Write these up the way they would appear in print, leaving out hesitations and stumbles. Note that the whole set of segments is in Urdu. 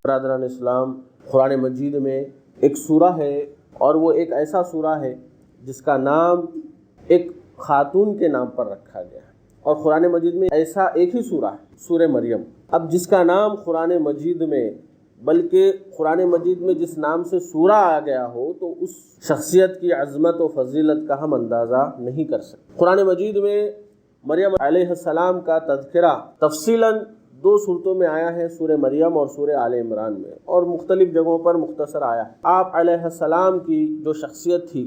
برادران اسلام، قرآن مجید میں ایک سورہ ہے، اور وہ ایک ایسا سورہ ہے جس کا نام ایک خاتون کے نام پر رکھا گیا ہے، اور قرآن مجید میں ایسا ایک ہی سورہ ہے، سورہ مریم۔ اب جس کا نام قرآن مجید میں، بلکہ قرآن مجید میں جس نام سے سورہ آ گیا ہو، تو اس شخصیت کی عظمت و فضیلت کا ہم اندازہ نہیں کر سکتے۔ قرآن مجید میں مریم علیہ السلام کا تذکرہ تفصیلاً 2 صورتوں میں آیا ہے، سورہ مریم اور سورہ آل عمران میں، اور مختلف جگہوں پر مختصر آیا ہے۔ آپ علیہ السلام کی جو شخصیت تھی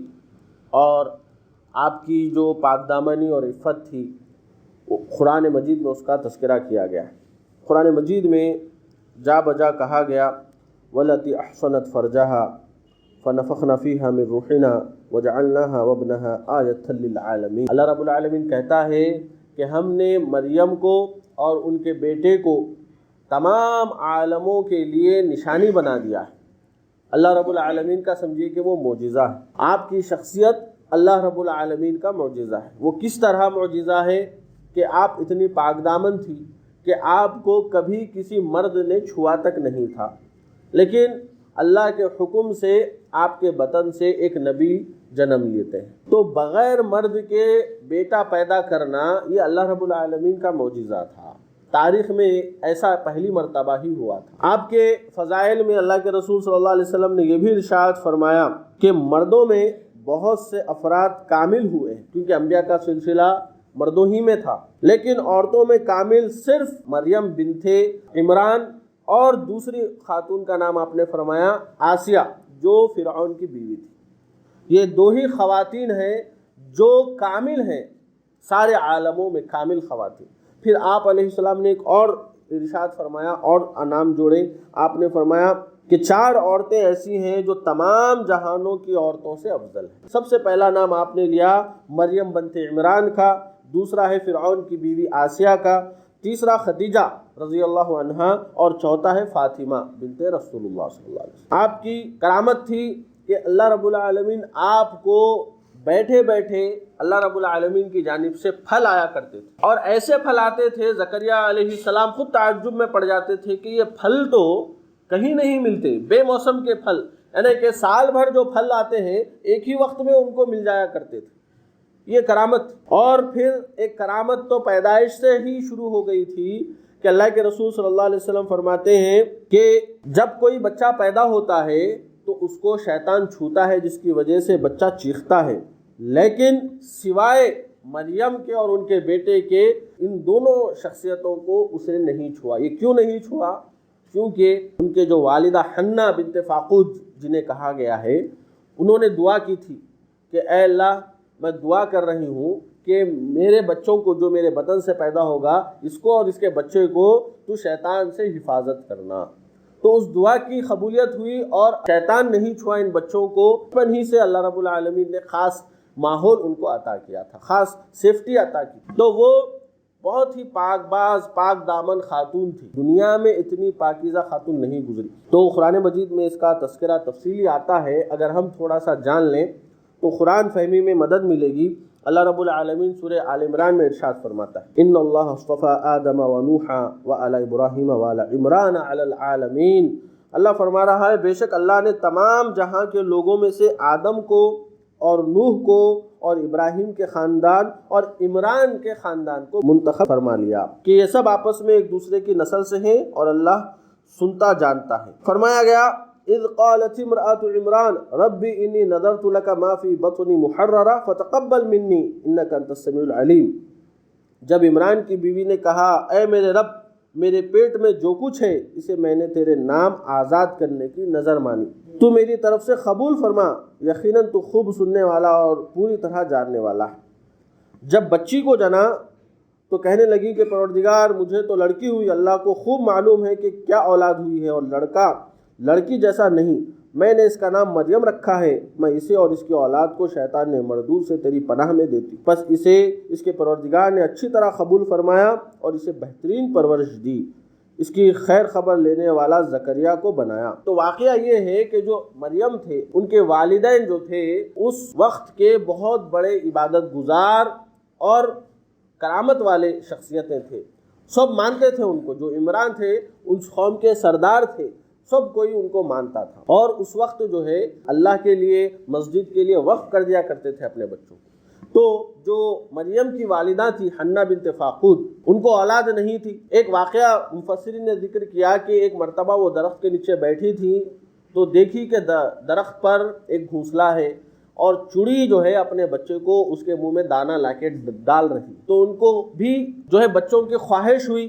اور آپ کی جو پاک دامنی اور عفت تھی، وہ قرآن مجید میں اس کا تذکرہ کیا گیا ہے۔ قرآن مجید میں جا بجا کہا گیا وَالَّتِي أَحْصَنَتْ فَرْجَهَا فَنَفَخْنَا فِيهَا مِن رُوحِنَا وَجَعَلْنَاهَا وَابْنَهَا آيَةً لِّلْعَالَمِينَ۔ اللہ رب العالمین کہتا ہے کہ ہم نے مریم کو اور ان کے بیٹے کو تمام عالموں کے لیے نشانی بنا دیا ہے۔ اللہ رب العالمین کا سمجھیے کہ وہ معجزہ ہے، آپ کی شخصیت اللہ رب العالمین کا معجزہ ہے۔ وہ کس طرح معجزہ ہے کہ آپ اتنی پاک دامن تھی کہ آپ کو کبھی کسی مرد نے چھوا تک نہیں تھا، لیکن اللہ کے حکم سے آپ کے بطن سے ایک نبی جنم لیتے ہیں۔ تو بغیر مرد کے بیٹا پیدا کرنا یہ اللہ رب العالمین کا معجزہ تھا، تاریخ میں ایسا پہلی مرتبہ ہی ہوا تھا۔ آپ کے فضائل میں اللہ کے رسول صلی اللہ علیہ وسلم نے یہ بھی ارشاد فرمایا کہ مردوں میں بہت سے افراد کامل ہوئے ہیں، کیونکہ انبیاء کا سلسلہ مردوں ہی میں تھا، لیکن عورتوں میں کامل صرف مریم بنت عمران اور دوسری خاتون کا نام آپ نے فرمایا آسیہ، جو فرعون کی بیوی تھی۔ یہ 2 ہی خواتین ہیں جو کامل ہیں سارے عالموں میں، کامل خواتین۔ پھر آپ علیہ السلام نے ایک اور ارشاد فرمایا اور نام جوڑے، آپ نے فرمایا کہ 4 عورتیں ایسی ہیں جو تمام جہانوں کی عورتوں سے افضل ہیں۔ سب سے پہلا نام آپ نے لیا مریم بنت عمران کا، دوسرا ہے فرعون کی بیوی آسیہ کا، تیسرا خدیجہ رضی اللہ عنہا، اور چوتھا ہے فاطمہ بنت رسول اللہ صلی اللہ علیہ وسلم۔ آپ کی کرامت تھی کہ اللہ رب العالمین آپ کو بیٹھے بیٹھے اللہ رب العالمین کی جانب سے پھل آیا کرتے تھے، اور ایسے پھل آتے تھے زکریا علیہ السلام خود تعجب میں پڑ جاتے تھے کہ یہ پھل تو کہیں نہیں ملتے، بے موسم کے پھل، یعنی کہ سال بھر جو پھل آتے ہیں ایک ہی وقت میں ان کو مل جایا کرتے تھے۔ یہ کرامت، اور پھر ایک کرامت تو پیدائش سے ہی شروع ہو گئی تھی کہ اللہ کے رسول صلی اللہ علیہ وسلم فرماتے ہیں کہ جب کوئی بچہ پیدا ہوتا ہے تو اس کو شیطان چھوتا ہے، جس کی وجہ سے بچہ چیختا ہے، لیکن سوائے مریم کے اور ان کے بیٹے کے ان دونوں شخصیتوں کو اس نے نہیں چھوا۔ یہ کیوں نہیں چھوا؟ کیونکہ ان کے جو والدہ حنہ بنت فاقود جنہیں کہا گیا ہے، انہوں نے دعا کی تھی کہ اے اللہ، میں دعا کر رہی ہوں کہ میرے بچوں کو، جو میرے بطن سے پیدا ہوگا، اس کو اور اس کے بچے کو تو شیطان سے حفاظت کرنا۔ تو اس دعا کی قبولیت ہوئی اور شیطان نہیں چھوا ان بچوں کو۔ بچپن ہی سے اللہ رب العالمین نے خاص ماحول ان کو عطا کیا تھا، خاص سیفٹی عطا کی، تو وہ بہت ہی پاک باز، پاک دامن خاتون تھی۔ دنیا میں اتنی پاکیزہ خاتون نہیں گزری۔ تو قرآن مجید میں اس کا تذکرہ تفصیلی آتا ہے، اگر ہم تھوڑا سا جان لیں تو قرآن فہمی میں مدد ملے گی۔ اللہ رب العالمین سورہ آل عمران میں ارشاد فرماتا ہے ان اللہ اصطفى آدم ونوحا وآل ابراہیم وآل عمران علی العالمین۔ اللہ فرما رہا ہے بے شک اللہ نے تمام جہاں کے لوگوں میں سے آدم کو اور نوح کو اور ابراہیم کے خاندان اور عمران کے خاندان کو منتخب فرما لیا کہ یہ سب آپس میں ایک دوسرے کی نسل سے ہیں اور اللہ سنتا جانتا ہے۔ فرمایا گیا اذ قالت امرأة عمران ربی انی نذرت لک ما فی بطنی محررا فتقبل منی انک انت السمیع العلیم۔ جب عمران کی بیوی نے کہا اے میرے رب، میرے پیٹ میں جو کچھ ہے اسے میں نے تیرے نام آزاد کرنے کی نظر مانی، تو میری طرف سے قبول فرما، یقیناً تو خوب سننے والا اور پوری طرح جاننے والا ہے۔ جب بچی کو جنا تو کہنے لگی کہ پروردگار مجھے تو لڑکی ہوئی، اللہ کو خوب معلوم ہے کہ کیا اولاد ہوئی ہے، اور لڑکا لڑکی جیسا نہیں، میں نے اس کا نام مریم رکھا ہے، میں اسے اور اس کی اولاد کو شیطان نے مردود سے تیری پناہ میں دیتی، پس اسے اس کے پروردگار نے اچھی طرح قبول فرمایا اور اسے بہترین پرورش دی، اس کی خیر خبر لینے والا زکریا کو بنایا۔ تو واقعہ یہ ہے کہ جو مریم تھے، ان کے والدین جو تھے اس وقت کے بہت بڑے عبادت گزار اور کرامت والے شخصیتیں تھے، سب مانتے تھے ان کو۔ جو عمران تھے ان قوم کے سردار تھے، سب کوئی ان کو مانتا تھا، اور اس وقت جو ہے اللہ کے لیے، مسجد کے لیے وقف کر دیا کرتے تھے اپنے بچوں کو۔ تو جو مریم کی والدہ تھی حنہ بنت فاقود، ان کو اولاد نہیں تھی۔ ایک واقعہ مفسرین نے ذکر کیا کہ ایک مرتبہ وہ درخت کے نیچے بیٹھی تھی تو دیکھی کہ درخت پر ایک گھونسلہ ہے اور چڑی جو ہے اپنے بچے کو اس کے منہ میں دانہ لا کے ڈال رہی، تو ان کو بھی جو ہے بچوں کی خواہش ہوئی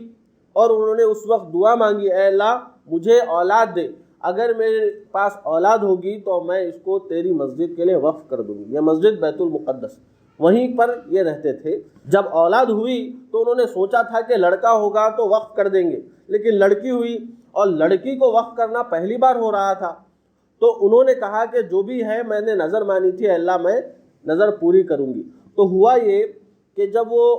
اور انہوں نے اس وقت دعا مانگی، اے اللہ مجھے اولاد دے، اگر میرے پاس اولاد ہوگی تو میں اس کو تیری مسجد کے لیے وقف کر دوں گی۔ یہ مسجد بیت المقدس، وہیں پر یہ رہتے تھے۔ جب اولاد ہوئی تو انہوں نے سوچا تھا کہ لڑکا ہوگا تو وقف کر دیں گے، لیکن لڑکی ہوئی اور لڑکی کو وقف کرنا پہلی بار ہو رہا تھا، تو انہوں نے کہا کہ جو بھی ہے میں نے نظر مانی تھی، اللہ میں نظر پوری کروں گی۔ تو ہوا یہ کہ جب وہ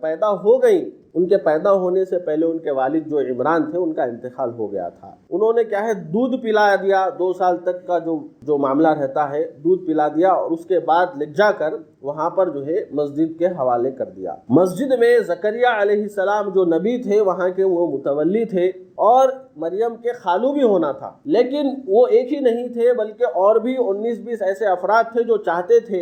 پیدا ہو گئیں، ان کے پیدا ہونے سے پہلے ان کے والد جو عمران تھے ان کا انتقال ہو گیا تھا۔ انہوں نے کیا ہے دودھ پلا دیا، 2 سال تک کا جو معاملہ رہتا ہے دودھ پلا دیا، اور اس کے بعد لے جا کر وہاں پر جو ہے مسجد کے حوالے کر دیا۔ مسجد میں زکریا علیہ السلام جو نبی تھے وہاں کے وہ متولی تھے، اور مریم کے خالو بھی ہونا تھا، لیکن وہ ایک ہی نہیں تھے بلکہ اور بھی 19-20 ایسے افراد تھے جو چاہتے تھے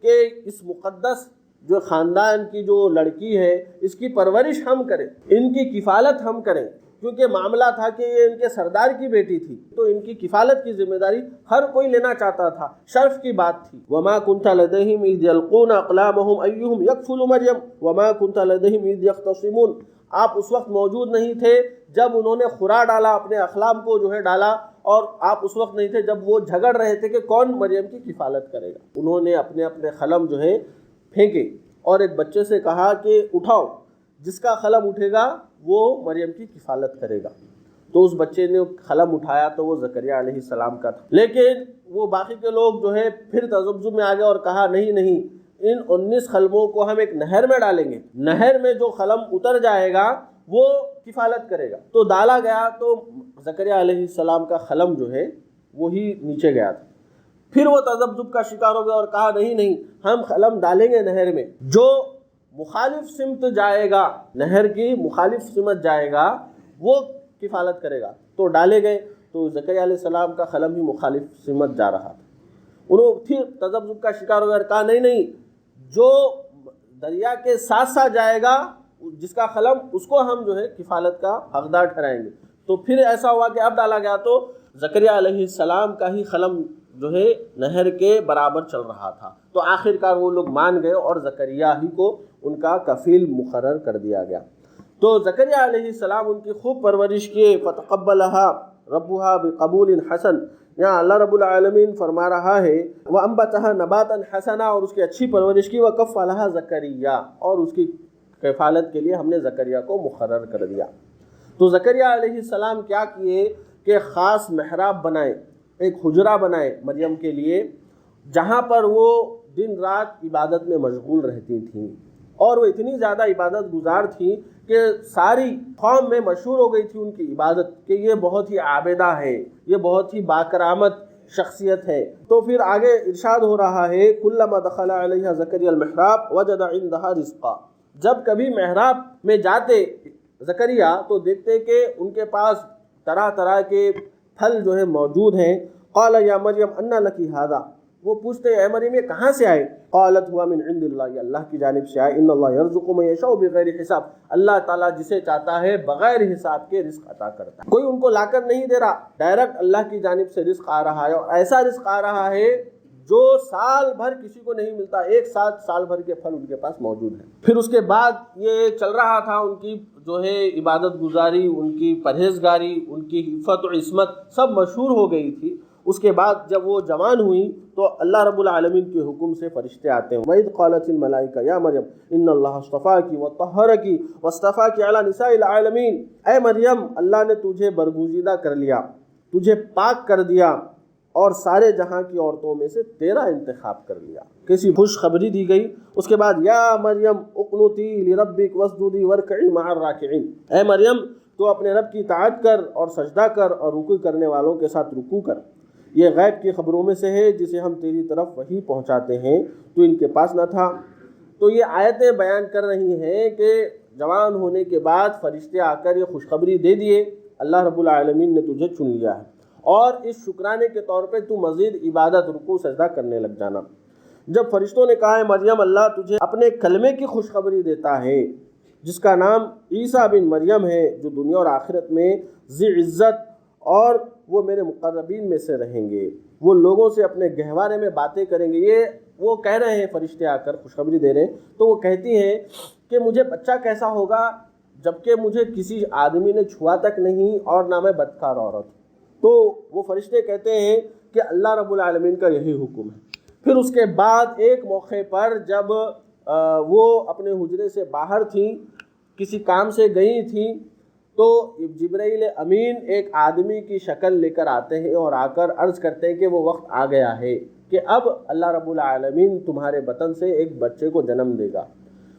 کہ اس مقدس جو خاندان کی جو لڑکی ہے اس کی پرورش ہم کریں، ان کی کفالت ہم کریں، کیونکہ معاملہ تھا کہ یہ ان کے سردار کی بیٹی تھی، تو ان کی کفالت کی ذمہ داری ہر کوئی لینا چاہتا تھا، شرف کی بات تھی۔ وما كنت لديهم اذ يلقون اقلامهم ايهم يكفل مریم وما كنت لديهم اذ يختصمون۔ آپ اس وقت موجود نہیں تھے جب انہوں نے خورا ڈالا، اپنے اقلام کو جو ہے ڈالا، اور آپ اس وقت نہیں تھے جب وہ جھگڑ رہے تھے کہ کون مریم کی کفالت کرے گا۔ انہوں نے اپنے قلم جو ہے پھینکے اور ایک بچے سے کہا کہ اٹھاؤ، جس کا قلم اٹھے گا وہ مریم کی کفالت کرے گا۔ تو اس بچے نے قلم اٹھایا تو وہ زکریا علیہ السلام کا تھا، لیکن وہ باقی کے لوگ جو ہے پھر تذبذب میں آ گئے اور کہا نہیں، ان 19 قلموں کو ہم ایک نہر میں ڈالیں گے، نہر میں جو قلم اتر جائے گا وہ کفالت کرے گا۔ تو ڈالا گیا تو زکریا علیہ السلام کا قلم جو ہے وہی نیچے گیا تھا۔ پھر وہ تذبذب کا شکار ہو گیا اور کہا نہیں، ہم قلم ڈالیں گے نہر میں، جو مخالف سمت جائے گا، نہر کی مخالف سمت جائے گا وہ کفالت کرے گا۔ تو ڈالے گئے تو زکریا علیہ السلام کا قلم ہی مخالف سمت جا رہا تھا۔ انہوں پھر تذبذب کا شکار ہو گیا اور کہا نہیں، جو دریا کے ساتھ جائے گا جس کا قلم اس کو ہم جو ہے کفالت کا حقدار ٹھہرائیں گے۔ تو پھر ایسا ہوا کہ اب ڈالا گیا تو زکریا علیہ السلام کا ہی قلم جو ہے نہر کے برابر چل رہا تھا۔ تو آخر کار وہ لوگ مان گئے اور زکریا ہی کو ان کا کفیل مقرر کر دیا گیا۔ تو زکریا علیہ السلام ان کی خوب پرورش کیے، فتقبلها ربها بقبول حسن۔ یہاں اللہ رب العالمین فرما رہا ہے وَأَنبَتَهَا نَبَاتًا حَسَنًا، اور اس کی اچھی پرورش کی، وَكَفَّلَهَا زکریا، اور اس کی کفالت کے لیے ہم نے زکریا کو مقرر کر دیا۔ تو زکریا علیہ السلام کیا کیے کہ خاص محراب بنائے، ایک حجرہ بنائے مریم کے لیے، جہاں پر وہ دن رات عبادت میں مشغول رہتی تھیں، اور وہ اتنی زیادہ عبادت گزار تھیں کہ ساری قوم میں مشہور ہو گئی تھی ان کی عبادت کہ یہ بہت ہی عابدہ ہے، یہ بہت ہی باکرامت شخصیت ہے۔ تو پھر آگے ارشاد ہو رہا ہے کلما دخل علیہ زکریا المحراب وجد عندها رزقا، جب کبھی محراب میں جاتے زکریا تو دیکھتے کہ ان کے پاس طرح طرح کے پھل جو ہے موجود ہیں۔ قال یا مریم انا لکی ھذا، وہ پوچھتے اے مریم یہ کہاں سے آئے؟ قالت ہوا من عند اللہ، یہ اللہ کی جانب سے آئے۔ ان اللہ یرزق من یشاء بغیر حساب، اللہ تعالیٰ جسے چاہتا ہے بغیر حساب کے رزق عطا کرتا ہے۔ کوئی ان کو لا کر نہیں دے رہا، ڈائریکٹ اللہ کی جانب سے رزق آ رہا ہے، اور ایسا رزق آ رہا ہے جو سال بھر کسی کو نہیں ملتا، ایک ساتھ سال بھر کے پھل ان کے پاس موجود ہیں۔ پھر اس کے بعد یہ چل رہا تھا ان کی جو ہے عبادت گزاری، ان کی پرہیزگاری، ان کی عفت و عصمت سب مشہور ہو گئی تھی۔ اس کے بعد جب وہ جوان ہوئیں تو اللہ رب العالمین کے حکم سے فرشتے آتے ہیں۔ وَإِذْ قَالَتِ الْمَلَائِكَةُ يَا مَرْيَمُ إِنَّ اللَّهَ اصْطَفَاكِ وَطَهَّرَكِ وَاصْطَفَاكِ عَلَى نِسَاءِ الْعَالَمِينَ، اے مریم اللہ نے تجھے برگزیدہ کر لیا، تجھے پاک کر دیا، اور سارے جہاں کی عورتوں میں سے تیرا انتخاب کر لیا۔ کسی خوشخبری دی گئی۔ اس کے بعد یا مریم اقنتی لربک واسجدی وارکعی مع الراکعین، اے مریم تو اپنے رب کی اطاعت کر اور سجدہ کر اور رکوع کرنے والوں کے ساتھ رکوع کر۔ یہ غیب کی خبروں میں سے ہے جسے ہم تیری طرف وحی پہنچاتے ہیں، تو ان کے پاس نہ تھا۔ تو یہ آیتیں بیان کر رہی ہیں کہ جوان ہونے کے بعد فرشتے آ کر یہ خوشخبری دے دیے اللہ رب العالمین نے تجھے چن لیا ہے، اور اس شکرانے کے طور پہ تو مزید عبادت، رکوع، سجدہ کرنے لگ جانا۔ جب فرشتوں نے کہا ہے مریم اللہ تجھے اپنے کلمے کی خوشخبری دیتا ہے جس کا نام عیسیٰ بن مریم ہے، جو دنیا اور آخرت میں ذی عزت، اور وہ میرے مقربین میں سے رہیں گے، وہ لوگوں سے اپنے گہوارے میں باتیں کریں گے۔ یہ وہ کہہ رہے ہیں فرشتے آ کر خوشخبری دے رہے ہیں، تو وہ کہتی ہیں کہ مجھے بچہ کیسا ہوگا جبکہ مجھے کسی آدمی نے چھوا تک نہیں اور نہ میں بدکار عورت۔ تو وہ فرشتے کہتے ہیں کہ اللہ رب العالمین کا یہی حکم ہے۔ پھر اس کے بعد ایک موقع پر جب وہ اپنے حجرے سے باہر تھیں، کسی کام سے گئی تھیں، تو جبرائیل امین ایک آدمی کی شکل لے کر آتے ہیں اور آ کر عرض کرتے ہیں کہ وہ وقت آ گیا ہے کہ اب اللہ رب العالمین تمہارے بطن سے ایک بچے کو جنم دے گا۔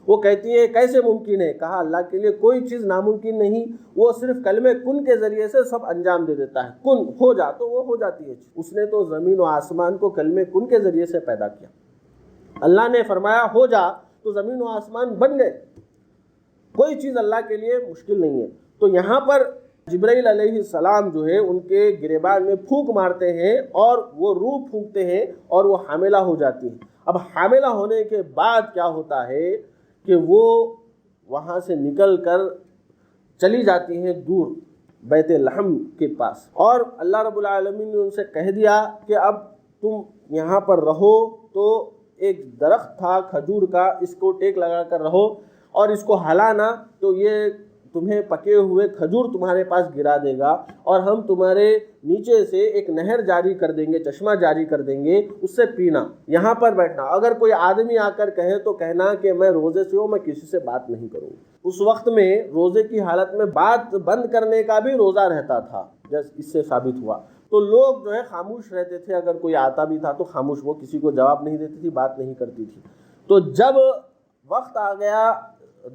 وہ کہتی ہے کیسے ممکن ہے؟ کہا اللہ کے لیے کوئی چیز ناممکن نہیں، وہ صرف کلمہ کن کے ذریعے سے سب انجام دے دیتا ہے۔ کن ہو جا تو وہ ہو جاتی ہے۔ اس نے تو زمین و آسمان کو کلمہ کن کے ذریعے سے پیدا کیا۔ اللہ نے فرمایا ہو جا تو زمین و آسمان بن گئے۔ کوئی چیز اللہ کے لیے مشکل نہیں ہے۔ تو یہاں پر جبرائیل علیہ السلام جو ہے ان کے گریبان میں پھونک مارتے ہیں اور وہ روح پھونکتے ہیں اور وہ حاملہ ہو جاتی ہیں۔ اب حاملہ ہونے کے بعد کیا ہوتا ہے کہ وہ وہاں سے نکل کر چلی جاتی ہیں دور بیت لحم کے پاس، اور اللہ رب العالمین نے ان سے کہہ دیا کہ اب تم یہاں پر رہو۔ تو ایک درخت تھا کھجور کا، اس کو ٹیک لگا کر رہو اور اس کو ہلانا تو یہ تمہیں پکے ہوئے کھجور تمہارے پاس گرا دے گا، اور ہم تمہارے نیچے سے ایک نہر جاری کر دیں گے، چشمہ جاری کر دیں گے، اس سے پینا، یہاں پر بیٹھنا۔ اگر کوئی آدمی آ کر کہے تو کہنا کہ میں روزے سے ہوں، میں کسی سے بات نہیں کروں گا۔ اس وقت میں روزے کی حالت میں بات بند کرنے کا بھی روزہ رہتا تھا، جیسے اس سے ثابت ہوا۔ تو لوگ جو ہے خاموش رہتے تھے، اگر کوئی آتا بھی تھا تو خاموش، وہ کسی کو جواب نہیں دیتی تھی، بات نہیں کرتی تھی۔ تو جب وقت آ گیا،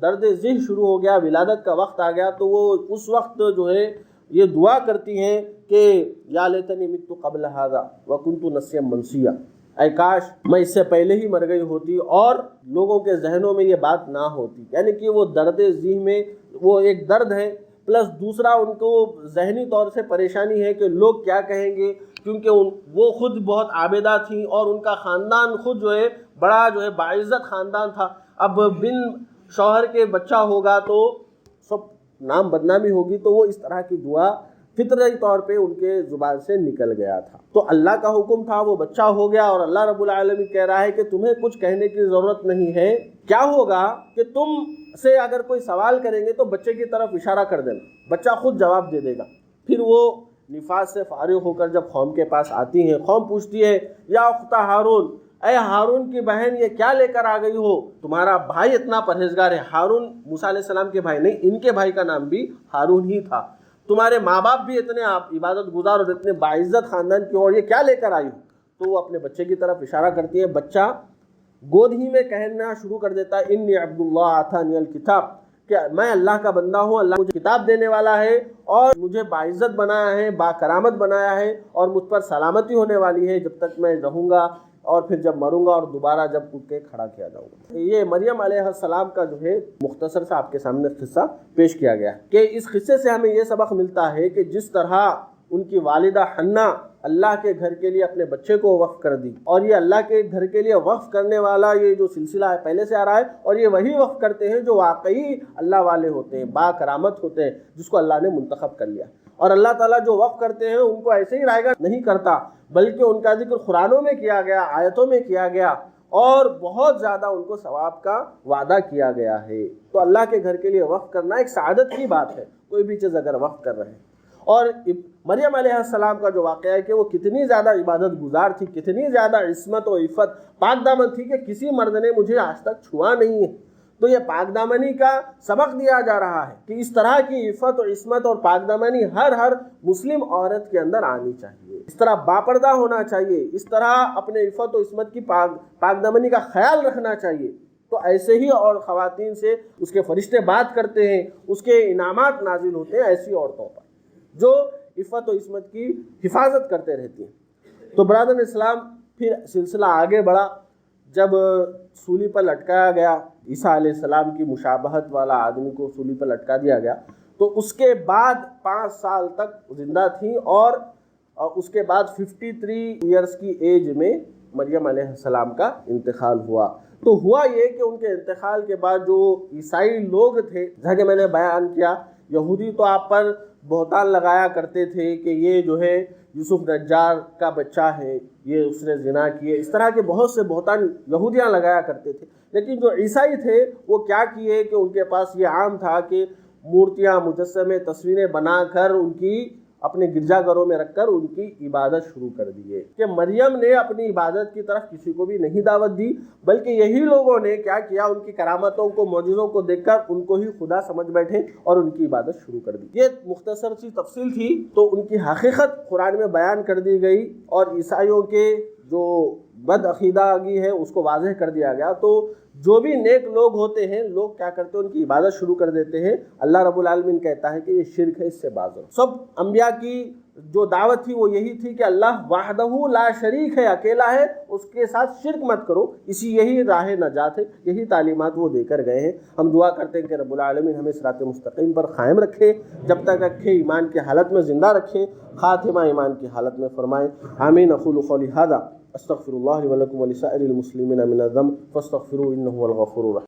درد ذہ شروع ہو گیا، ولادت کا وقت آ گیا، تو وہ اس وقت جو ہے یہ دعا کرتی ہیں کہ یا لیتنی مت قبل ھذا وکنت نسیا منسیا، اے کاش میں اس سے پہلے ہی مر گئی ہوتی اور لوگوں کے ذہنوں میں یہ بات نہ ہوتی۔ یعنی کہ وہ درد ذہ میں وہ ایک درد ہے، پلس دوسرا ان کو ذہنی طور سے پریشانی ہے کہ لوگ کیا کہیں گے، کیونکہ وہ خود بہت عابدہ تھیں اور ان کا خاندان خود جو ہے بڑا جو ہے باعزت خاندان تھا۔ اب بن شوہر کے بچہ ہوگا تو سب نام بدنامی ہوگی، تو وہ اس طرح کی دعا فطری طور پہ ان کے زبان سے نکل گیا تھا۔ تو اللہ کا حکم تھا، وہ بچہ ہو گیا، اور اللہ رب العالمین کہہ رہا ہے کہ تمہیں کچھ کہنے کی ضرورت نہیں ہے۔ کیا ہوگا کہ تم سے اگر کوئی سوال کریں گے تو بچے کی طرف اشارہ کر دینا، بچہ خود جواب دے دے گا۔ پھر وہ نفاس سے فارغ ہو کر جب قوم کے پاس آتی ہیں، قوم پوچھتی ہے یا اخت ہارون، اے ہارون کی بہن یہ کیا لے کر آ گئی ہو؟ تمہارا بھائی اتنا پرہیزگار ہے۔ ہارون موسیٰ علیہ السلام کے بھائی نہیں، ان کے بھائی کا نام بھی ہارون ہی تھا۔ تمہارے ماں باپ بھی اتنے عبادت گزار اور اتنے باعزت خاندان کی، اور یہ کیا لے کر آئی ہو؟ تو وہ اپنے بچے کی طرف اشارہ کرتی ہے۔ بچہ گود ہی میں کہنا شروع کر دیتا ہے انی عبداللہ آتانی الکتاب، کہ میں اللہ کا بندہ ہوں، اللہ مجھے کتاب دینے والا ہے اور مجھے باعزت بنایا ہے، با کرامت بنایا ہے، اور مجھ پر سلامتی ہونے والی ہے جب تک میں رہوں گا، اور پھر جب مروں گا اور دوبارہ جب اٹھ کے کھڑا کیا جاؤں گا۔ یہ مریم علیہ السلام کا جو ہے مختصر سا آپ کے سامنے قصہ پیش کیا گیا ہے کہ اس قصے سے ہمیں یہ سبق ملتا ہے کہ جس طرح ان کی والدہ حنا اللہ کے گھر کے لیے اپنے بچے کو وقف کر دی، اور یہ اللہ کے گھر کے لیے وقف کرنے والا یہ جو سلسلہ ہے پہلے سے آ رہا ہے، اور یہ وہی وقف کرتے ہیں جو واقعی اللہ والے ہوتے ہیں، با کرامت ہوتے ہیں، جس کو اللہ نے منتخب کر لیا۔ اور اللہ تعالیٰ جو وقف کرتے ہیں ان کو ایسے ہی رائے گا نہیں کرتا، بلکہ ان کا ذکر قرآنوں میں کیا گیا، آیتوں میں کیا گیا، اور بہت زیادہ ان کو ثواب کا وعدہ کیا گیا ہے۔ تو اللہ کے گھر کے لیے وقف کرنا ایک سعادت کی بات ہے، کوئی بھی چیز اگر وقف کر رہے ہیں۔ اور مریم علیہ السلام کا جو واقعہ ہے کہ وہ کتنی زیادہ عبادت گزار تھی، کتنی زیادہ عصمت و عفت پاک دامن تھی کہ کسی مرد نے مجھے آج تک چھوا نہیں ہے۔ تو یہ پاک دامنی کا سبق دیا جا رہا ہے کہ اس طرح کی عفت و عصمت اور پاک دامنی ہر مسلم عورت کے اندر آنی چاہیے، اس طرح باپردہ ہونا چاہیے، اس طرح اپنے عفت و عصمت کی پاک دامنی کا خیال رکھنا چاہیے۔ تو ایسے ہی اور خواتین سے اس کے فرشتے بات کرتے ہیں، اس کے انعامات نازل ہوتے ہیں ایسی عورتوں پر جو عفت و عصمت کی حفاظت کرتے رہتی ہیں۔ تو برادران اسلام، پھر سلسلہ آگے بڑھا، جب سولی پر لٹکایا گیا، عیسیٰ علیہ السلام کی مشابہت والا آدمی کو سولی پر لٹکا دیا گیا، تو اس کے بعد 5 سال تک زندہ تھیں، اور اس کے بعد 53 ایئرس کی ایج میں مریم علیہ السلام کا انتقال ہوا۔ تو ہوا یہ کہ ان کے انتقال کے بعد جو عیسائی لوگ تھے، جیسا کہ میں نے بیان کیا، یہودی تو آپ پر بہتان لگایا کرتے تھے کہ یہ جو ہے یوسف نجار کا بچہ ہے، یہ اس نے زنا کیے، اس طرح کے بہت سے بہتان یہودیاں لگایا کرتے تھے۔ لیکن جو عیسائی تھے وہ کیا کیے کہ ان کے پاس یہ عام تھا کہ مورتیاں، مجسمے، تصویریں بنا کر ان کی اپنے گرجا گھروں میں رکھ کر ان کی عبادت شروع کر دیے، کہ مریم نے اپنی عبادت کی طرف کسی کو بھی نہیں دعوت دی، بلکہ یہی لوگوں نے کیا کیا، ان کی کرامتوں کو، معجزوں کو دیکھ کر ان کو ہی خدا سمجھ بیٹھے اور ان کی عبادت شروع کر دی۔ یہ مختصر سی تفصیل تھی، تو ان کی حقیقت قرآن میں بیان کر دی گئی، اور عیسائیوں کے جو بد عقیدگی ہے اس کو واضح کر دیا گیا۔ تو جو بھی نیک لوگ ہوتے ہیں، لوگ کیا کرتے ہیں، ان کی عبادت شروع کر دیتے ہیں۔ اللہ رب العالمین کہتا ہے کہ یہ شرک ہے، اس سے باز رہو۔ سب انبیاء کی جو دعوت تھی وہ یہی تھی کہ اللہ وحدہ لا شریک ہے، اکیلا ہے، اس کے ساتھ شرک مت کرو، یہی راہ نجات ہے، یہی تعلیمات وہ دے کر گئے ہیں۔ ہم دعا کرتے ہیں کہ رب العالمین ہمیں صراط مستقیم پر قائم رکھے، جب تک رکھے ایمان کی حالت میں زندہ رکھے، خاتمہ ایمان کی حالت میں فرمائے۔ آمین۔ اقول قولی ھذا استغفر اللہ لی ولکم ولسائر المسلمین من الذنب فاستغفروہ انہ هو الغفور الرحیم۔